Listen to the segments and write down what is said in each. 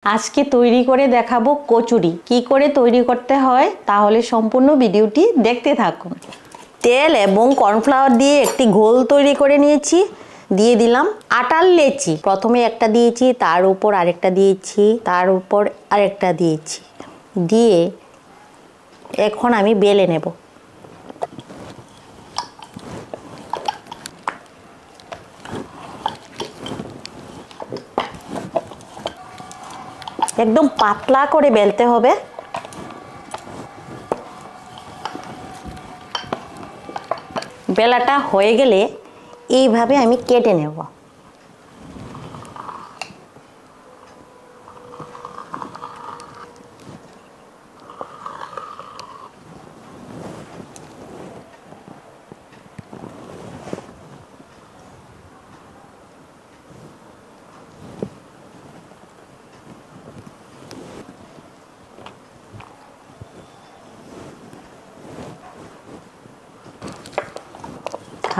আজকে তৈরি করে দেখাবো কচুরি। কি করে তৈরি করতে হয় তাহলে সম্পূর্ণ ভিডিওটি দেখতে থাকুন। তেল এবং কর্নফ্লাওয়ার দিয়ে একটি ঘোল তৈরি করে নিয়েছি। দিয়ে দিলাম আটার লেচি। প্রথমে একটা দিয়েছি, তার উপর আরেকটা দিয়েছি, তার উপর আরেকটা দিয়েছি, দিয়ে এখন আমি বেলে নেব। একদম পাতলা করে বেলতে হবে। বেলাটা হয়ে গেলে এইভাবে আমি কেটে নেব।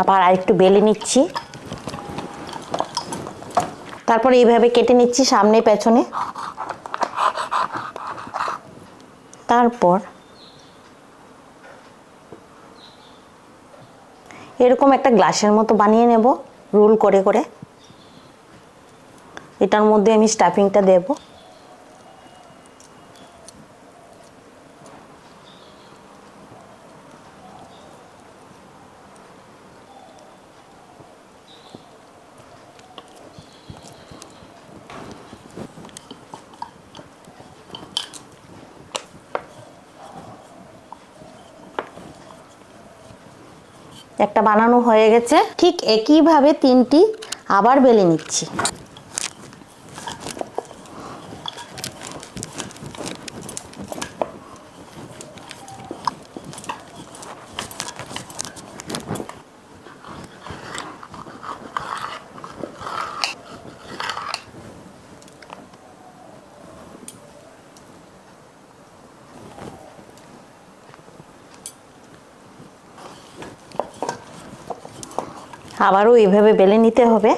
আবার আরেকটু বেলে নিচ্ছি, তারপর এইভাবে কেটে নিচ্ছি সামনে পেছনে। তারপর এরকম একটা গ্লাসের মতো বানিয়ে নেব রোল করে করে। এটার মধ্যে আমি স্টাফিংটা দেব। একটা বানানো হয়ে গেছে। ঠিক একইভাবে তিনটি আবার বেলে নিচ্ছি। আবারও এইভাবে বেলে নিতে হবে।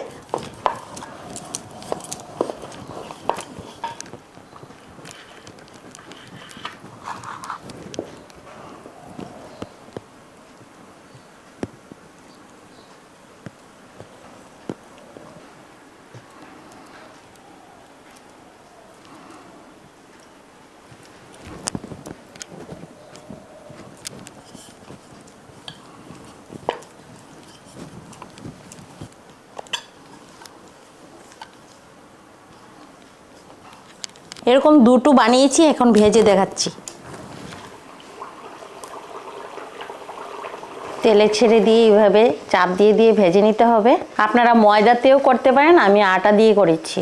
এরকম দুটো বানিয়েছি, এখন ভেজে দেখাচ্ছি। তেলে ছেড়ে দিয়ে এইভাবে চাপ দিয়ে দিয়ে ভেজে নিতে হবে। আপনারা ময়দাতেও করতে পারেন, আমি আটা দিয়ে করেছি।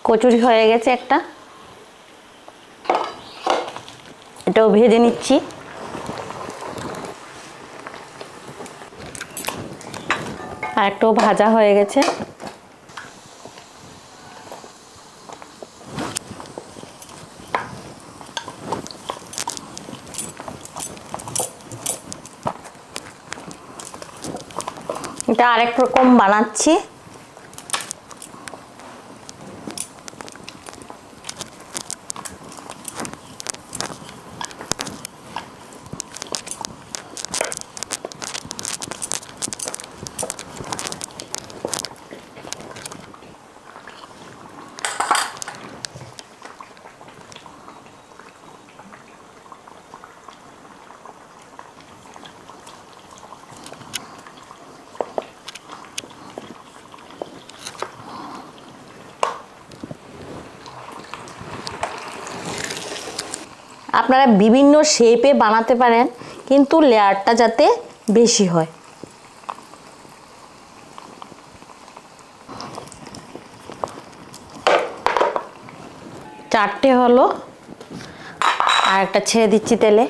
কচুরি হয়ে গেছে একটা, এটাও ভেজে নিচ্ছি। আর একটাও ভাজা হয়ে গেছে। এটা আরেক রকম বানাচ্ছি। আপনারা বিভিন্ন শেপে বানাতে পারেন, কিন্তু লেয়ারটা যাতে বেশি হয়। চারটে হলো, আর একটা ছেড়ে দিচ্ছি তেলে।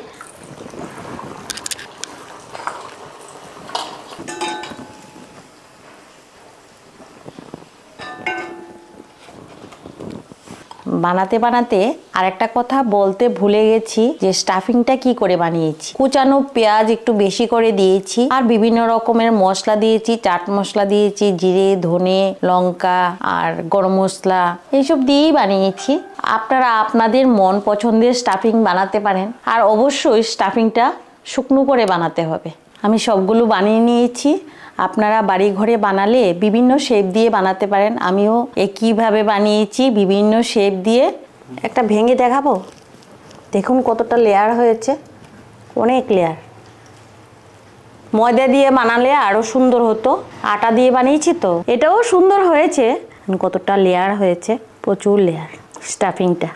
বানাতে বানাতে আরেকটা কথা বলতে ভুলে গেছি যে স্টাফিংটা কি করে বানিয়েছি। কুচানো পেঁয়াজ একটু বেশি করে দিয়েছি আর বিভিন্ন রকমের মশলা দিয়েছি, চাট মশলা দিয়েছি, জিরে, ধনে, লঙ্কা আর গরম মশলা এইসব দিয়েই বানিয়েছি। আপনারা আপনাদের মন পছন্দের স্টাফিং বানাতে পারেন আর অবশ্যই স্টাফিংটা শুকনো করে বানাতে হবে। আমি সবগুলো বানিয়ে নিয়েছি। আপনারা বাড়ি ঘরে বানালে বিভিন্ন শেপ দিয়ে বানাতে পারেন। আমিও একইভাবে বানিয়েছি বিভিন্ন শেপ দিয়ে। একটা ভেঙে দেখাবো, দেখুন কতটা লেয়ার হয়েছে, অনেক লেয়ার। ময়দা দিয়ে বানালে আরও সুন্দর হতো, আটা দিয়ে বানিয়েছি তো এটাও সুন্দর হয়েছে। কতটা লেয়ার হয়েছে, প্রচুর লেয়ার স্টাফিংটা।